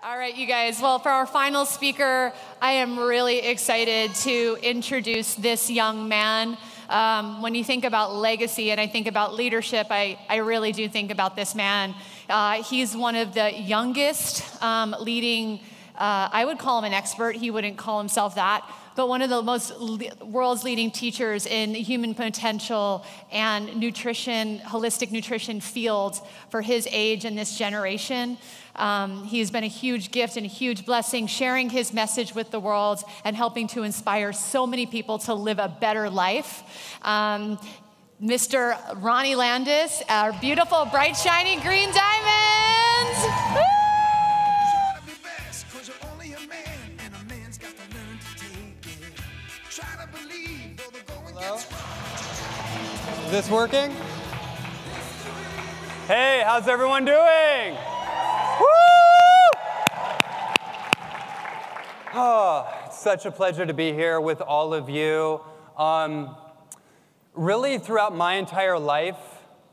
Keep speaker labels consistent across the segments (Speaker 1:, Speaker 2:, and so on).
Speaker 1: All right, you guys. Well, for our final speaker, I am really excited to introduce this young man. When you think about legacy and I think about leadership, I really do think about this man. He's one of the youngest leading, I would call him an expert. He wouldn't call himself that. But one of the world's leading teachers in human potential and nutrition, holistic nutrition fields for his age and this generation. He's been a huge gift and a huge blessing, sharing his message with the world and helping to inspire so many people to live a better life. Mr. Ronnie Landis, our beautiful, bright, shiny green diamonds. Woo!
Speaker 2: Hello? Is this working? Hey, how's everyone doing? Woo! Oh, it's such a pleasure to be here with all of you. Really, throughout my entire life,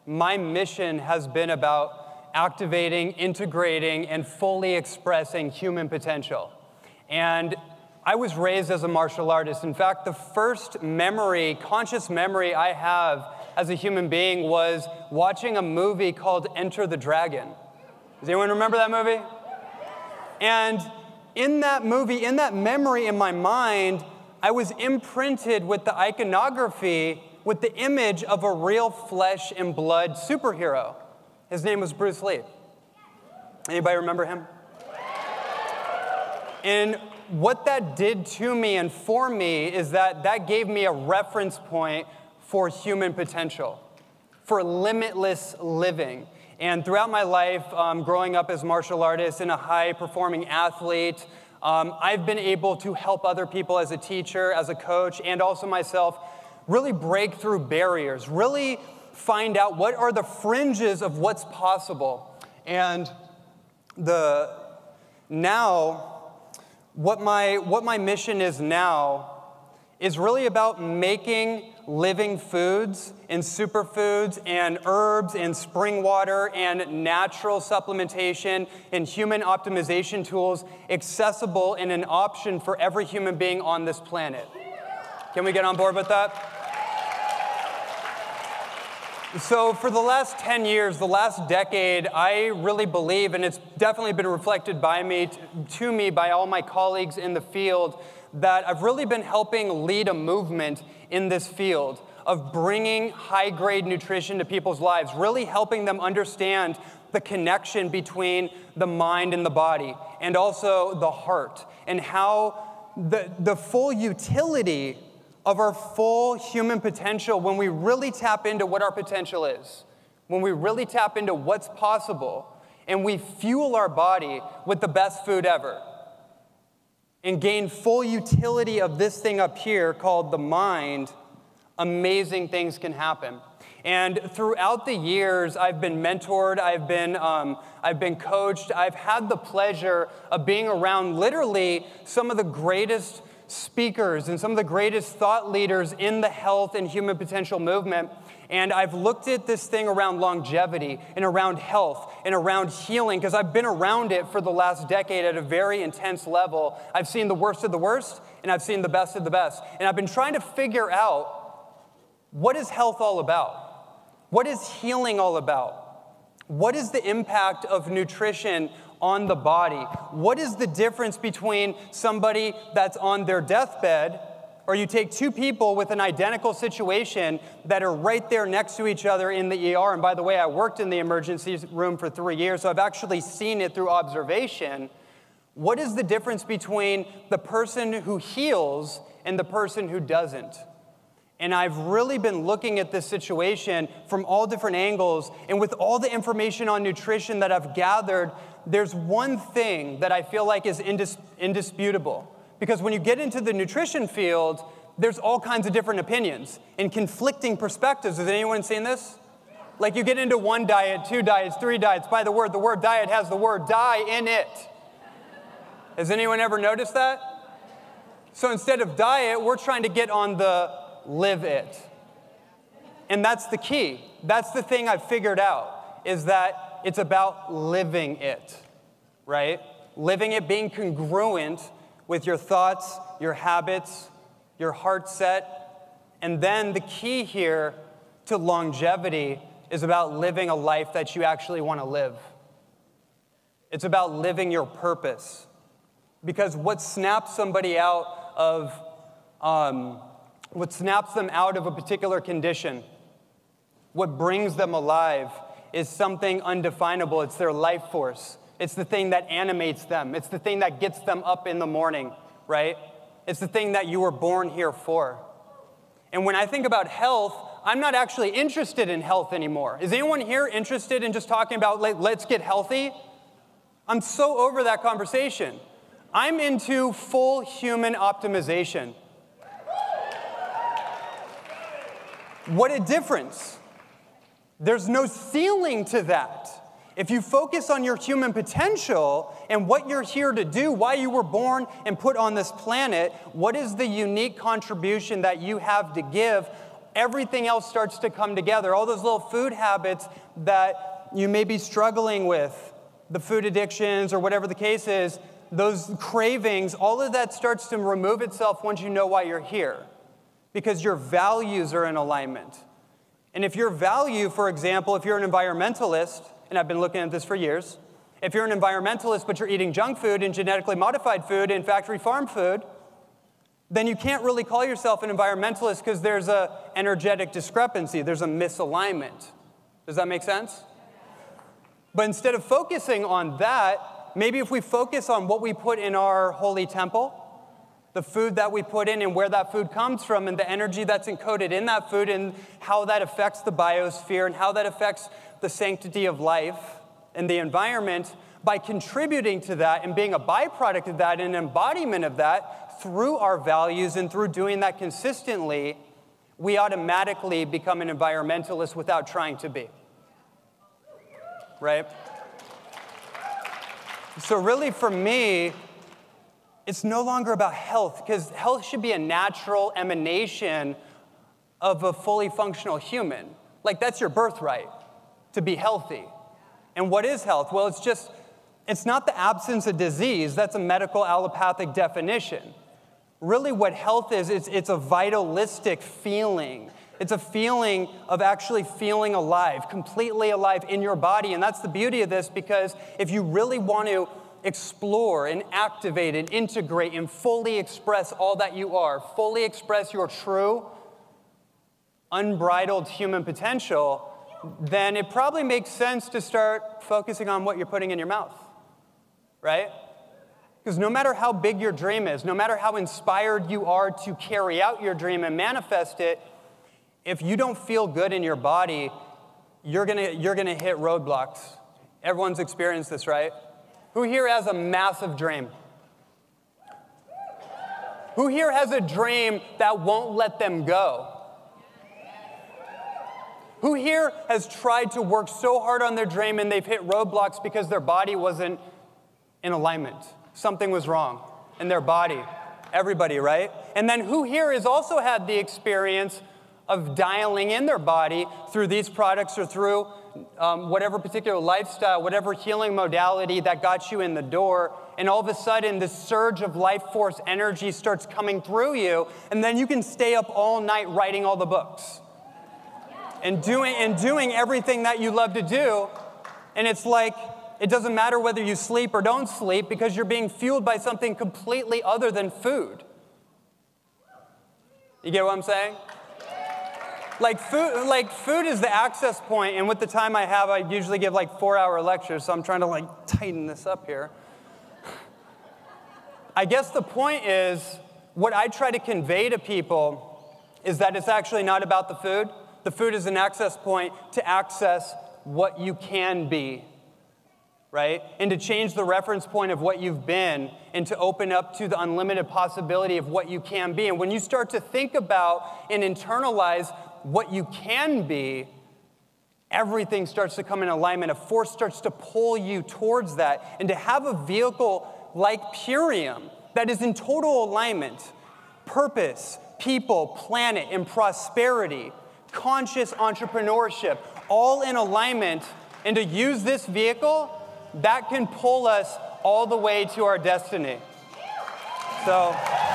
Speaker 2: my mission has been about activating, integrating, and fully expressing human potential. And I was raised as a martial artist. In fact, the first memory, conscious memory I have as a human being was watching a movie called Enter the Dragon. Does anyone remember that movie? And in that movie, in that memory in my mind, I was imprinted with the iconography, with the image of a real flesh and blood superhero. His name was Bruce Lee. Anybody remember him? And what that did to me and for me is that gave me a reference point for human potential, for limitless living. And throughout my life, growing up as a martial artist and a high-performing athlete, I've been able to help other people as a teacher, as a coach, and also myself really break through barriers, really find out what are the fringes of what's possible. And what my mission is now is really about making living foods and superfoods and herbs and spring water and natural supplementation and human optimization tools accessible and an option for every human being on this planet. Can we get on board with that? So for the last 10 years, the last decade, I really believe, and it's definitely been reflected by me by all my colleagues in the field, that I've really been helping lead a movement in this field of bringing high-grade nutrition to people's lives, really helping them understand the connection between the mind and the body, and also the heart, and how the full utility of our full human potential when we really tap into what our potential is, when we really tap into what's possible, and we fuel our body with the best food ever, and gain full utility of this thing up here called the mind, amazing things can happen. And throughout the years, I've been mentored, I've been coached, I've had the pleasure of being around literally some of the greatest speakers and some of the greatest thought leaders in the health and human potential movement. And I've looked at this thing around longevity and around health and around healing because I've been around it for the last decade at a very intense level. I've seen the worst of the worst and I've seen the best of the best. And I've been trying to figure out, what is health all about? What is healing all about? What is the impact of nutrition on the body? What is the difference between somebody that's on their deathbed, or you take two people with an identical situation that are right there next to each other in the ER, and by the way, I worked in the emergency room for 3 years, so I've actually seen it through observation. What is the difference between the person who heals and the person who doesn't? And I've really been looking at this situation from all different angles, and with all the information on nutrition that I've gathered, there's one thing that I feel like is indisputable. Because when you get into the nutrition field, there's all kinds of different opinions and conflicting perspectives. Has anyone seen this? Like you get into one diet, two diets, three diets. By the word diet has the word die in it. Has anyone ever noticed that? So instead of diet, we're trying to get on the live it. And that's the key. That's the thing I've figured out, is that it's about living it, right? living it, being congruent with your thoughts, your habits, your heart set. And then the key here to longevity is about living a life that you actually want to live. It's about living your purpose. Because what snaps somebody out of, what snaps them out of a particular condition, what brings them alive, is something undefinable. It's their life force. It's the thing that animates them. It's the thing that gets them up in the morning, right? It's the thing that you were born here for. And when I think about health, I'm not actually interested in health anymore. Is anyone here interested in just talking about, let's get healthy? I'm so over that conversation. I'm into full human optimization. What a difference. There's no ceiling to that. If you focus on your human potential and what you're here to do, why you were born and put on this planet, what is the unique contribution that you have to give, everything else starts to come together. All those little food habits that you may be struggling with, the food addictions or whatever the case is, those cravings, all of that starts to remove itself once you know why you're here. Because your values are in alignment. And if your value, for example, if you're an environmentalist, and I've been looking at this for years, if you're an environmentalist but you're eating junk food and genetically modified food and factory farm food, then you can't really call yourself an environmentalist because there's an energetic discrepancy. There's a misalignment. Does that make sense? But instead of focusing on that, maybe if we focus on what we put in our holy temple, the food that we put in and where that food comes from and the energy that's encoded in that food and how that affects the biosphere and how that affects the sanctity of life and the environment, by contributing to that and being a byproduct of that and an embodiment of that through our values and through doing that consistently, we automatically become an environmentalist without trying to be. Right? So really for me, it's no longer about health, because health should be a natural emanation of a fully functional human. Like, that's your birthright, to be healthy. And what is health? Well, it's not the absence of disease. That's a medical allopathic definition. Really what health is, it's a vitalistic feeling. It's a feeling of actually feeling alive, completely alive in your body. And that's the beauty of this, because if you really want to explore and activate and integrate and fully express all that you are, fully express your true, unbridled human potential, then it probably makes sense to start focusing on what you're putting in your mouth, right? Because no matter how big your dream is, no matter how inspired you are to carry out your dream and manifest it, if you don't feel good in your body, you're gonna hit roadblocks. Everyone's experienced this, right? Who here has a massive dream? Who here has a dream that won't let them go? Who here has tried to work so hard on their dream and they've hit roadblocks because their body wasn't in alignment? Something was wrong in their body. Everybody, right? And then who here has also had the experience of dialing in their body through these products or through whatever particular lifestyle, whatever healing modality that got you in the door, and all of a sudden this surge of life force energy starts coming through you, and then you can stay up all night writing all the books and doing everything that you love to do, and it's like it doesn't matter whether you sleep or don't sleep because you're being fueled by something completely other than food. You get what I'm saying? Like food is the access point, and with the time I have, I usually give like 4-hour lectures, so I'm trying to tighten this up here. I guess the point is, what I try to convey to people is that it's actually not about the food. The food is an access point to access what you can be, right? And to change the reference point of what you've been and to open up to the unlimited possibility of what you can be. And when you start to think about and internalize what you can be, everything starts to come in alignment. A force starts to pull you towards that. And to have a vehicle like Purium that is in total alignment, purpose, people, planet, and prosperity, conscious entrepreneurship, all in alignment, and to use this vehicle, that can pull us all the way to our destiny. So.